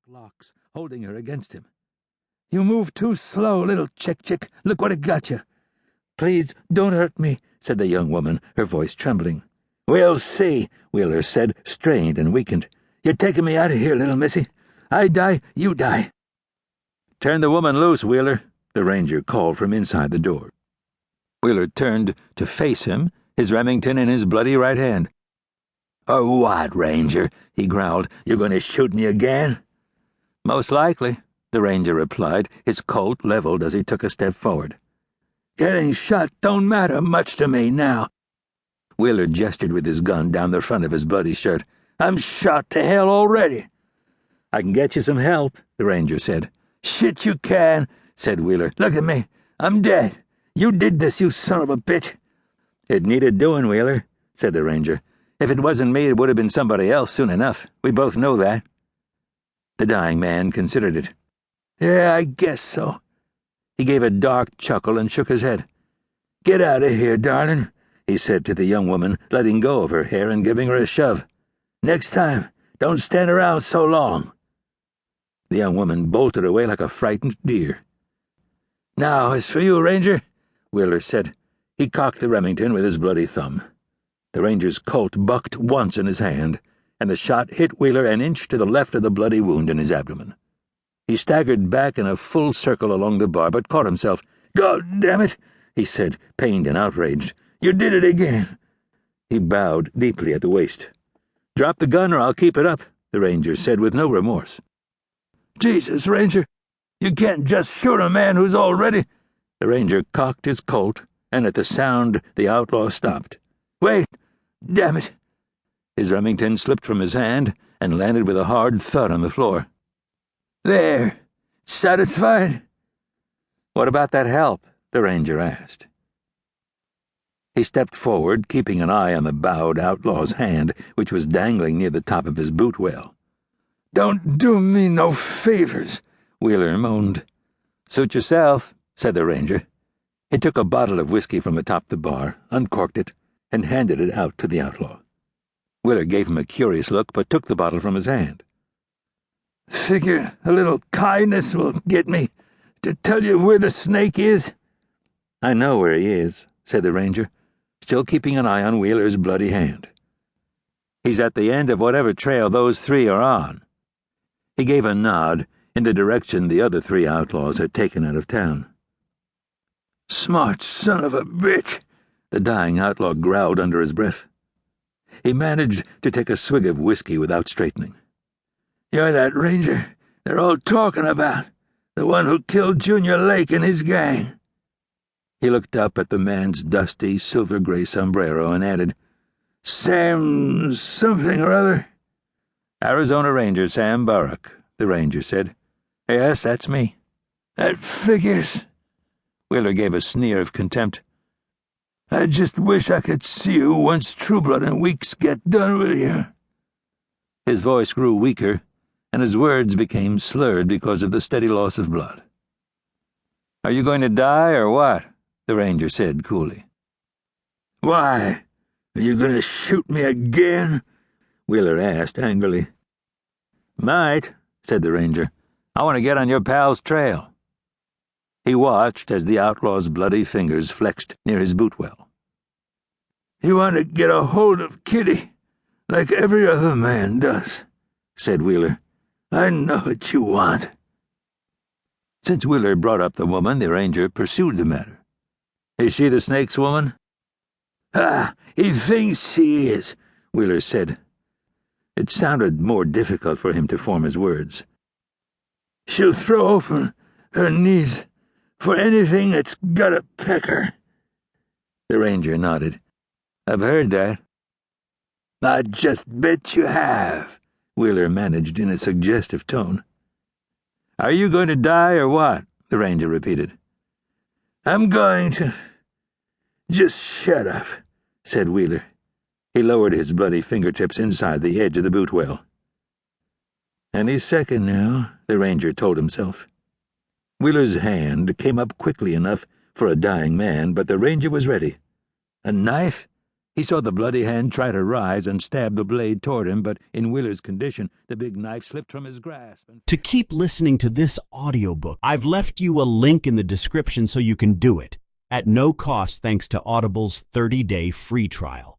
locks, holding her against him. "You move too slow, little chick. Look what it got you." "Please, don't hurt me," said the young woman, her voice trembling. "We'll see," Wheeler said, strained and weakened. "You're taking me out of here, little missy. I die, you die." "Turn the woman loose, Wheeler," the ranger called from inside the door. Wheeler turned to face him, his Remington in his bloody right hand. "Oh, what, Ranger?" he growled. "You're going to shoot me again?" "Most likely," the ranger replied, his Colt leveled as he took a step forward. "Getting shot don't matter much to me now." Wheeler gestured with his gun down the front of his bloody shirt. "I'm shot to hell already." "I can get you some help," the ranger said. "Shit you can," said Wheeler. "Look at me. I'm dead. You did this, you son of a bitch." "It needed doing, Wheeler," said the ranger. "If it wasn't me, it would have been somebody else soon enough. We both know that." The dying man considered it. "Yeah, I guess so." He gave a dark chuckle and shook his head. "Get out of here, darling," he said to the young woman, letting go of her hair and giving her a shove. "Next time, don't stand around so long." The young woman bolted away like a frightened deer. "Now, as for you, Ranger," Wheeler said. He cocked the Remington with his bloody thumb. The ranger's Colt bucked once in his hand, and the shot hit Wheeler an inch to the left of the bloody wound in his abdomen. He staggered back in a full circle along the bar, but caught himself. "God damn it," he said, pained and outraged. "You did it again." He bowed deeply at the waist. "Drop the gun or I'll keep it up," the ranger said with no remorse. "Jesus, Ranger, you can't just shoot a man who's already—" The ranger cocked his Colt, and at the sound the outlaw stopped. "Wait! Damn it!" His Remington slipped from his hand and landed with a hard thud on the floor. "There. Satisfied?" "What about that help?" the ranger asked. He stepped forward, keeping an eye on the bowed outlaw's hand, which was dangling near the top of his boot well. "Don't do me no favors," Wheeler moaned. "Suit yourself," said the ranger. He took a bottle of whiskey from atop the bar, uncorked it, and handed it out to the outlaw. Wheeler gave him a curious look, but took the bottle from his hand. "Figure a little kindness will get me to tell you where the snake is?" "I know where he is," said the ranger, still keeping an eye on Wheeler's bloody hand. "He's at the end of whatever trail those three are on." He gave a nod in the direction the other three outlaws had taken out of town. "Smart son of a bitch," the dying outlaw growled under his breath. He managed to take a swig of whiskey without straightening. "You're that ranger they're all talking about, the one who killed Junior Lake and his gang." He looked up at the man's dusty, silver-gray sombrero and added, "Sam something or other?" "Arizona Ranger Sam Burrock," the ranger said. "Yes, that's me." "That figures." Wheeler gave a sneer of contempt. "I just wish I could see you once Trueblood and Weeks get done with you." His voice grew weaker, and his words became slurred because of the steady loss of blood. "Are you going to die, or what?" the ranger said coolly. "Why? Are you going to shoot me again?" Wheeler asked angrily. "Might," said the ranger. "I want to get on your pal's trail." He watched as the outlaw's bloody fingers flexed near his boot well. "You want to get a hold of Kitty, like every other man does," said Wheeler. "I know what you want." Since Wheeler brought up the woman, the ranger pursued the matter. "Is she the snake's woman?" He thinks she is," Wheeler said. It sounded more difficult for him to form his words. "She'll throw open her knees for anything that's got a pecker." The ranger nodded. "I've heard that." "I just bet you have," Wheeler managed in a suggestive tone. "Are you going to die or what?" the ranger repeated. "I'm going to—" "Just shut up," said Wheeler. He lowered his bloody fingertips inside the edge of the boot well. "Any second now," the ranger told himself. Wheeler's hand came up quickly enough for a dying man, but the ranger was ready. A knife? He saw the bloody hand try to rise and stab the blade toward him, but in Willer's condition, the big knife slipped from his grasp. To keep listening to this audiobook, I've left you a link in the description so you can do it, at no cost thanks to Audible's 30-day free trial.